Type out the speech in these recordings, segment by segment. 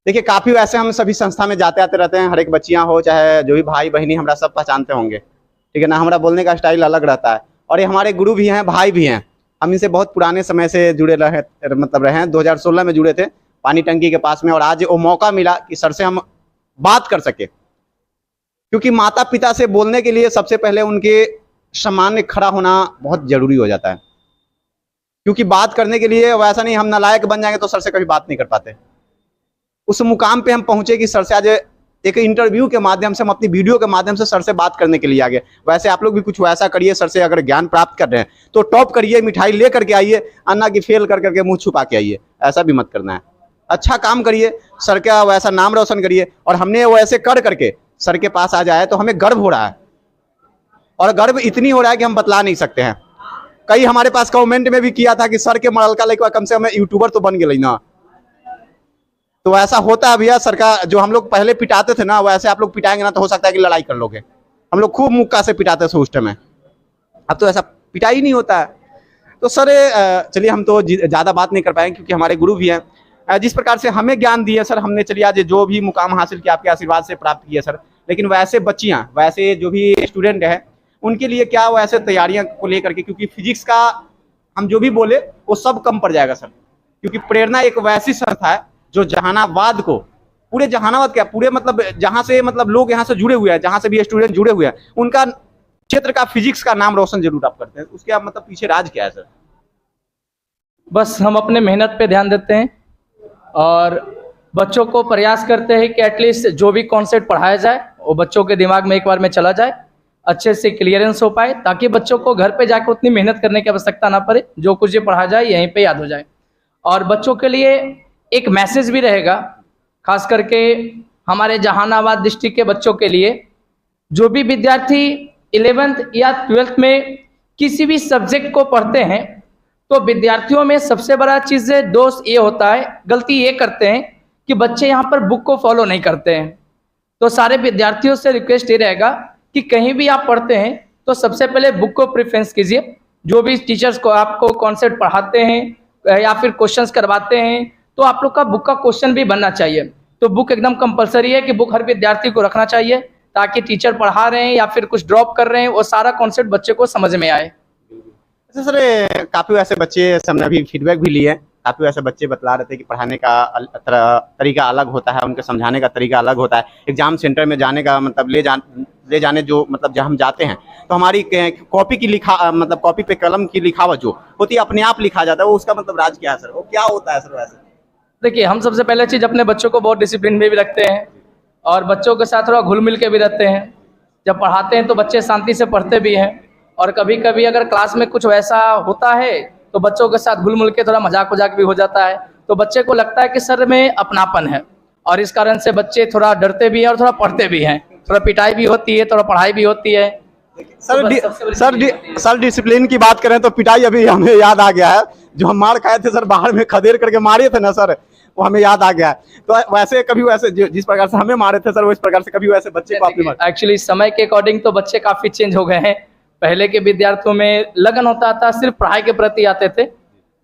देखिए काफ़ी वैसे हम सभी संस्था में जाते आते रहते हैं, हर एक बच्चियाँ हो चाहे जो भी भाई बहनी हमरा सब पहचानते होंगे, ठीक है ना। हमारा बोलने का स्टाइल अलग रहता है और ये हमारे गुरु भी हैं, भाई भी हैं। हम इनसे बहुत पुराने समय से जुड़े रहे, मतलब रहे हैं। 2016 में जुड़े थे पानी टंकी के पास में, और आज वो मौका मिला कि सर से हम बात कर सके, क्योंकि माता पिता से बोलने के लिए सबसे पहले उनके सामने खड़ा होना बहुत जरूरी हो जाता है। क्योंकि बात करने के लिए वैसा नहीं हम नालायक बन जाएंगे तो सर से कभी बात नहीं कर पाते। उस मुकाम पे हम पहुंचे कि सर से आज एक इंटरव्यू के माध्यम से, हम अपनी वीडियो के माध्यम से सर से बात करने के लिए आगे। वैसे आप लोग भी कुछ वैसा करिए, सर से अगर ज्ञान प्राप्त कर रहे हैं तो टॉप करिए, मिठाई ले करके आइए, अन्ना की फेल कर करके मुंह छुपा के आइए, ऐसा भी मत करना है। अच्छा काम करिए, सर का वैसा नाम रोशन करिए। और हमने वैसे कर करके सर के पास आ जाए तो हमें गर्व हो रहा है, और गर्व इतनी हो रहा है कि हम बतला नहीं सकते हैं। कई हमारे पास कमेंट में भी किया था कि सर के मॉडल का लेकर कम से कम यूट्यूबर तो बन गए ना। तो ऐसा होता है भैया, सर का जो हम लोग पहले पिटाते थे ना, वैसे आप लोग पिटाएंगे ना तो हो सकता है कि लड़ाई कर लोगे। हम लोग खूब मुक्का से पिटाते थे उस टाइम में, अब तो ऐसा पिटाई ही नहीं होता है। तो सर चलिए हम तो ज़्यादा बात नहीं कर पाएंगे क्योंकि हमारे गुरु भी हैं। जिस प्रकार से हमें ज्ञान दिए सर, हमने चलिए आज जो भी मुकाम हासिल किया आपके आशीर्वाद से प्राप्त किया सर। लेकिन वैसे बच्चियाँ, वैसे जो भी स्टूडेंट हैं उनके लिए क्या वैसे तैयारियाँ को लेकर के, क्योंकि फिजिक्स का हम जो भी बोले वो सब कम पड़ जाएगा सर। क्योंकि प्रेरणा एक वैसी संस्था है जो जहानाबाद को, पूरे जहानाबाद क्या, पूरे मतलब जहाँ से मतलब लोग यहाँ से जुड़े हुए हैं, जहाँ से भी स्टूडेंट जुड़े हुए हैं, उनका क्षेत्र का फिजिक्स का नाम रोशन जरूर आप करते हैं। उसके आप मतलब पीछे राज क्या है सर? बस हम अपने मेहनत पे ध्यान देते हैं और बच्चों को प्रयास करते हैं कि एटलीस्ट जो भी कॉन्सेप्ट पढ़ाया जाए वो बच्चों के दिमाग में एक बार में चला जाए, अच्छे से क्लियरेंस हो पाए, ताकि बच्चों को घर पे जाकर उतनी मेहनत करने की आवश्यकता ना पड़े, जो कुछ ये पढ़ा जाए यहीं पे याद हो जाए। और बच्चों के लिए एक मैसेज भी रहेगा, खास करके हमारे जहानाबाद डिस्ट्रिक्ट के बच्चों के लिए। जो भी विद्यार्थी 11th या 12th में किसी भी सब्जेक्ट को पढ़ते हैं तो विद्यार्थियों में सबसे बड़ा चीज़ है, दोष ये होता है, गलती ये करते हैं कि बच्चे यहाँ पर बुक को फॉलो नहीं करते हैं। तो सारे विद्यार्थियों से रिक्वेस्ट ये रहेगा कि कहीं भी आप पढ़ते हैं तो सबसे पहले बुक को प्रेफरेंस कीजिए। जो भी टीचर्स को आपको कॉन्सेप्ट पढ़ाते हैं या फिर क्वेश्चंस करवाते हैं तो आप लोग का बुक का क्वेश्चन भी बनना चाहिए। तो बुक एकदम कंपलसरी है कि बुक हर विद्यार्थी को रखना चाहिए, ताकि टीचर पढ़ा रहे हैं या फिर कुछ ड्रॉप कर रहे हैं वो सारा कॉन्सेप्ट बच्चे को समझ में आए। अच्छा सर, काफ़ी वैसे बच्चे, हमने अभी फीडबैक भी लिए, काफ़ी वैसे बच्चे बतला रहे थे कि पढ़ाने का तरीका अलग होता है, उनके समझाने का तरीका अलग होता है। एग्जाम सेंटर में जाने का मतलब ले जाने जो मतलब जब हम जाते हैं तो हमारी कॉपी की मतलब कॉपी पे कलम की लिखावट जो होती है अपने आप लिखा जाता है, वो उसका मतलब राज क्या है सर? वो क्या होता है सर वैसे? देखिए, हम सबसे पहले चीज़ अपने बच्चों को बहुत डिसिप्लिन में भी रखते हैं और बच्चों के साथ थोड़ा घुल मिल के भी रहते हैं। जब पढ़ाते हैं तो बच्चे शांति से पढ़ते भी हैं, और कभी कभी अगर क्लास में कुछ वैसा होता है तो बच्चों के साथ घुल मिल के थोड़ा मजाक वजाक भी हो जाता है, तो बच्चे को लगता है कि सर में अपनापन है, और इस कारण से बच्चे थोड़ा डरते भी हैं और थोड़ा पढ़ते भी हैं। थोड़ा पिटाई भी होती है, थोड़ा पढ़ाई भी होती है। सर डिसिप्लिन की बात करें तो पिटाई अभी हमें याद आ गया है। जो हम मार खाए थे सर, बाहर में खदेड़ करके मारे थे ना सर, वो हमें याद आ गया है। तो वैसे कभी वैसे जिस प्रकार से हमें मारे थे सर, वो इस प्रकार से कभी वैसे बच्चे को आपने मारा? एक्चुअली समय के अकॉर्डिंग तो बच्चे काफ़ी चेंज हो गए हैं। पहले के विद्यार्थियों में लगन होता था, सिर्फ पढ़ाई के प्रति आते थे,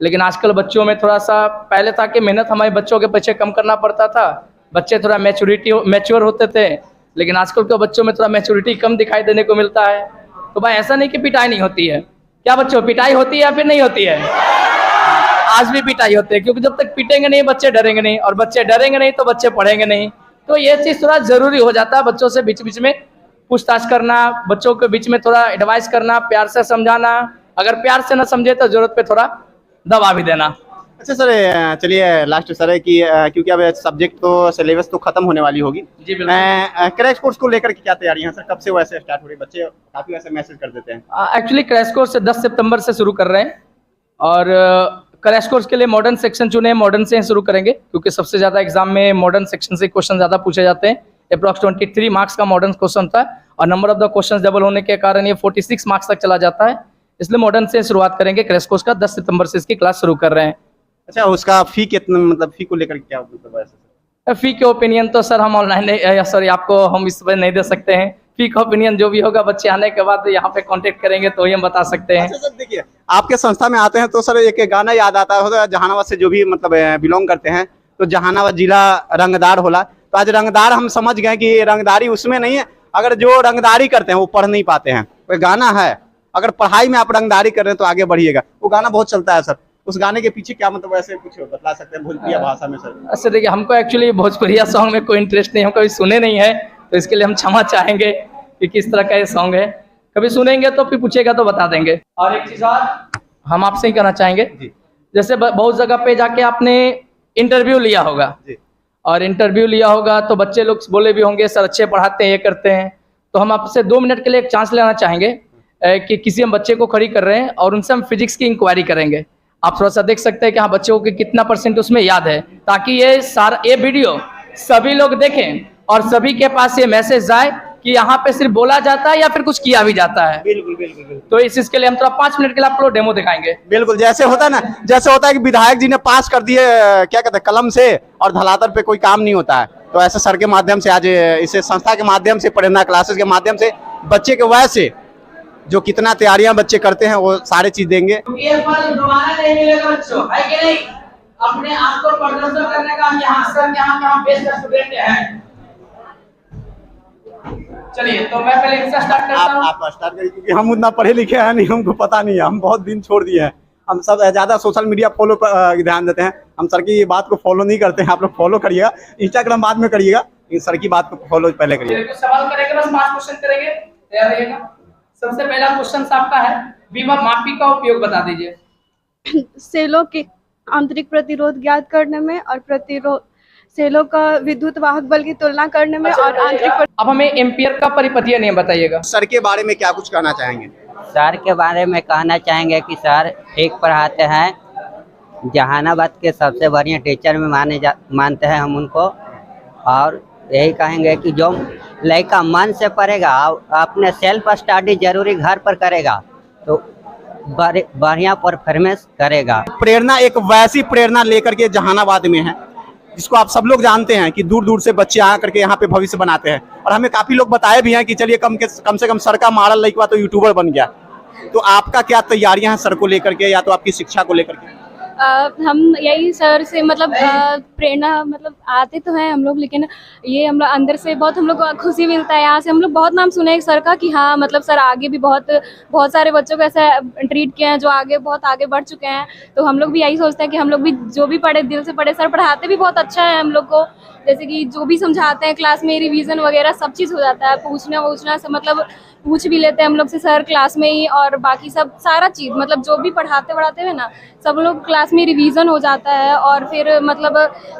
लेकिन आजकल बच्चों में थोड़ा सा, पहले था कि मेहनत हमारे बच्चों के पीछे कम करना पड़ता था, बच्चे थोड़ा मैच्योर होते थे, लेकिन आजकल के बच्चों में थोड़ा मैच्योरिटी कम दिखाई देने को मिलता है। तो भाई ऐसा नहीं कि पिटाई नहीं होती है, क्या बच्चों पिटाई होती है या फिर नहीं होती है? आज भी पिटाई होती है, क्योंकि जब तक पीटेंगे नहीं बच्चे डरेंगे नहीं, और बच्चे डरेंगे नहीं तो बच्चे पढ़ेंगे नहीं। तो ये चीज़ थोड़ा ज़रूरी हो जाता है, बच्चों से बीच बीच में पूछताछ करना, बच्चों के बीच में थोड़ा एडवाइस करना, प्यार से समझाना, अगर प्यार से ना समझे तो जरूरत पे थोड़ा दबा भी देना। अच्छा सर, चलिए लास्ट सर है कि क्योंकि अब सब्जेक्ट तो सिलेबस तो खत्म होने वाली होगी जी, क्रैश कोर्स को लेकर के क्या तैयारियां सर? कब से वैसे स्टार्ट हो रही? बच्चे काफी वैसे मैसेज कर देते हैं। एक्चुअली क्रैश कोर्स से 10 सितंबर से शुरू कर रहे हैं, और क्रैश कोर्स के लिए मॉडर्न सेक्शन चुने हैं, मॉडर्न से शुरू करेंगे, क्योंकि सबसे ज़्यादा एग्जाम में मॉडर्न सेक्शन से क्वेश्चन ज़्यादा पूछे जाते हैं। अप्रॉक्स 23 मार्क्स का मॉडर्न क्वेश्चन था, और number of the questions double होने के कारण ये 46 मार्क्स तक चला जाता है, इसलिए मॉडर्न से शुरुआत करेंगे क्रैश कोर्स का। 10 सितंबर से इसकी क्लास शुरू कर रहे हैं। अच्छा, उसका फी कितना, मतलब फी को लेकर क्या मतलब है? फी के ओपिनियन तो सर हम ऑनलाइन सॉरी आपको हम इस पर नहीं दे सकते हैं। फी का ओपिनियन जो भी होगा बच्चे आने के बाद यहाँ पे कांटेक्ट करेंगे तो ही हम बता सकते हैं। अच्छा सर, देखिए आपके संस्था में आते हैं तो सर एक गाना याद आता है, जहानाबाद से जो भी मतलब बिलोंग करते हैं तो जहानाबाद जिला रंगदार होला। तो आज रंगदार हम समझ गए कि रंगदारी उसमें नहीं है, अगर जो रंगदारी करते हैं वो पढ़ नहीं पाते हैं। कोई गाना है, अगर पढ़ाई में आप रंगदारी कर रहे हैं तो आगे बढ़िएगा। वो गाना बहुत चलता है सर, उस गाने के पीछे क्या मतलब, ऐसे कुछ बता सकते हैं भोजपुरी भाषा में सर? अच्छा देखिए, हमको एक्चुअली भोजपुरिया सॉन्ग में कोई इंटरेस्ट नहीं, हम कभी सुने नहीं है, तो इसके लिए हम क्षमा चाहेंगे कि किस तरह का ये सॉन्ग है। कभी सुनेंगे तो फिर पूछेगा तो बता देंगे। और एक चीज़ और हम आपसे ही कहना चाहेंगे, जैसे बहुत जगह पे जाके आपने इंटरव्यू लिया होगा, और इंटरव्यू लिया होगा तो बच्चे लोग बोले भी होंगे सर अच्छे पढ़ाते हैं, ये करते हैं। तो हम आपसे 2 मिनट के लिए एक चांस लेना चाहेंगे कि किसी हम बच्चे को खड़ी कर रहे हैं और उनसे हम फिजिक्स की इंक्वायरी करेंगे। आप थोड़ा सा देख सकते हैं कि हाँ बच्चों को कितना % उसमें याद है, ताकि ये वीडियो सभी लोग देखें और सभी के पास ये मैसेज जाए कि यहाँ पे सिर्फ बोला जाता है या फिर कुछ किया भी जाता है। बिल्कुल बिल्कुल बिल्कुल। तो इसके लिए हम थोड़ा 5 मिनट के लिए आपको डेमो दिखाएंगे। बिल्कुल, जैसे होता है ना, जैसे होता है कि विधायक जी ने पास कर दिए क्या कहते हैं कलम से, और धरातल पे कोई काम नहीं होता है। तो ऐसे सर के माध्यम से आज इसे संस्था के माध्यम से, प्रेरणा क्लासेस के माध्यम से बच्चे के वजह से जो कितना तैयारियां बच्चे करते हैं वो सारे चीज देंगे। ये पल दोबारा नहीं मिलेगा बच्चों, है कि नहीं? अपने आप को प्रदर्शन करने का यहाँ सर यहाँ बेस्ट स्टूडेंट है। चलिए तो मैं पहले इनसे स्टार्ट करता हूँ। आप स्टार्ट करिए, क्योंकि हम उतना पढ़े लिखे हैं नहीं, हमको पता नहीं है, हम बहुत दिन छोड़ दिए हैं। हम सब ज्यादा सोशल मीडिया फॉलो पर ध्यान देते हैं, हम सर की बात को फॉलो नहीं करते हैं। आप लोग फॉलो करिएगा, इंस्टाग्राम बाद में करिएगा, लेकिन सर की बात को फॉलो पहले करिएगा। तो सवाल करेंगे, बस 5 क्वेश्चन करेंगे, तैयार रहिएगा। सबसे पहला क्वेश्चन आपका है, विभव मापी का उपयोग बता दीजिए। सेलों के आंतरिक प्रतिरोध ज्ञात करने में और प्रतिरोध सेलों का विद्युत वाहक बल की तुलना करने में और आंतरिक। अब हमें एम्पियर का परिपथीय नियम बताइएगा। सर के बारे में क्या कुछ कहना चाहेंगे? सर के बारे में कहना चाहेंगे कि सर ठीक पढ़ाते हैं, जहानाबाद के सबसे बढ़िया टीचर में मानते हैं हम उनको। और यही कहेंगे कि जो लड़का मन से पढ़ेगा, अपने सेल्फ स्टडी जरूरी घर पर करेगा तो बढ़िया परफॉर्मेंस करेगा। प्रेरणा एक वैसी प्रेरणा लेकर के जहानाबाद में है, जिसको आप सब लोग जानते हैं कि दूर दूर से बच्चे आ करके यहाँ पे भविष्य बनाते हैं। और हमें काफी लोग बताए भी हैं कि चलिए कम से कम सर का मॉडल लड़का तो यूट्यूबर बन गया। तो आपका क्या तैयारियां हैं सर को लेकर के, या तो आपकी शिक्षा को लेकर के? हम यही सर से मतलब प्रेरणा मतलब आते तो हैं हम लोग, लेकिन ये हम लोग अंदर से बहुत हम लोग को खुशी मिलता है। यहाँ से हम लोग बहुत नाम सुने सर का कि हाँ मतलब सर आगे भी बहुत सारे बच्चों को ऐसा ट्रीट किए हैं जो बहुत आगे बढ़ चुके हैं। तो हम लोग भी यही सोचते हैं कि हम लोग भी जो भी पढ़े दिल से पढ़े। सर पढ़ाते भी बहुत अच्छा है हम लोग को, जैसे कि जो भी समझाते हैं क्लास में रिवीजन वगैरह सब चीज़ हो जाता है। पूछना से मतलब पूछ भी लेते हैं हम लोग से सर क्लास में ही, और बाकी सब सारा चीज़ मतलब जो भी पढ़ाते हुए ना सब लोग क्लास में रिवीजन हो जाता है। और फिर मतलब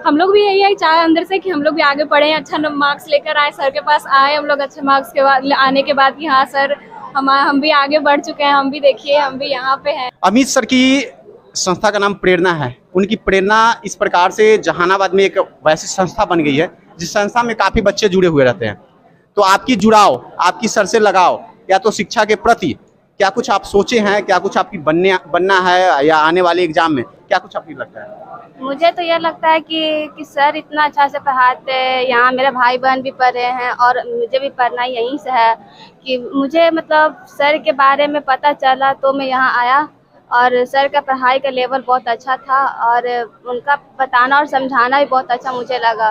हम लोग भी यही चाहे अंदर से कि हम लोग भी आगे पढ़ें, अच्छा मार्क्स लेकर आए, सर के पास आए हम लोग अच्छे मार्क्स के बाद आने के बाद कि हाँ सर हम भी आगे बढ़ चुके हैं, हम भी देखिए हम भी यहाँ पे हैं। अमित सर की संस्था का नाम प्रेरणा है। उनकी प्रेरणा इस प्रकार से जहानाबाद में एक वैसी संस्था बन गई है जिस संस्था में काफ़ी बच्चे जुड़े हुए रहते हैं। तो आपकी जुड़ाव, आपकी सर से लगाव, या तो शिक्षा के प्रति क्या कुछ आप सोचे हैं, क्या कुछ आपकी बनना है, या आने वाले एग्जाम में क्या कुछ आपको लगता है? मुझे तो यह लगता है कि सर इतना अच्छा से पढ़ाते हैं। यहाँ मेरे भाई बहन भी पढ़े हैं और मुझे भी पढ़ना यहीं से है कि मुझे मतलब सर के बारे में पता चला तो मैं यहाँ आया। और सर का पढ़ाई का लेवल बहुत अच्छा था और उनका बताना और समझाना भी बहुत अच्छा मुझे लगा।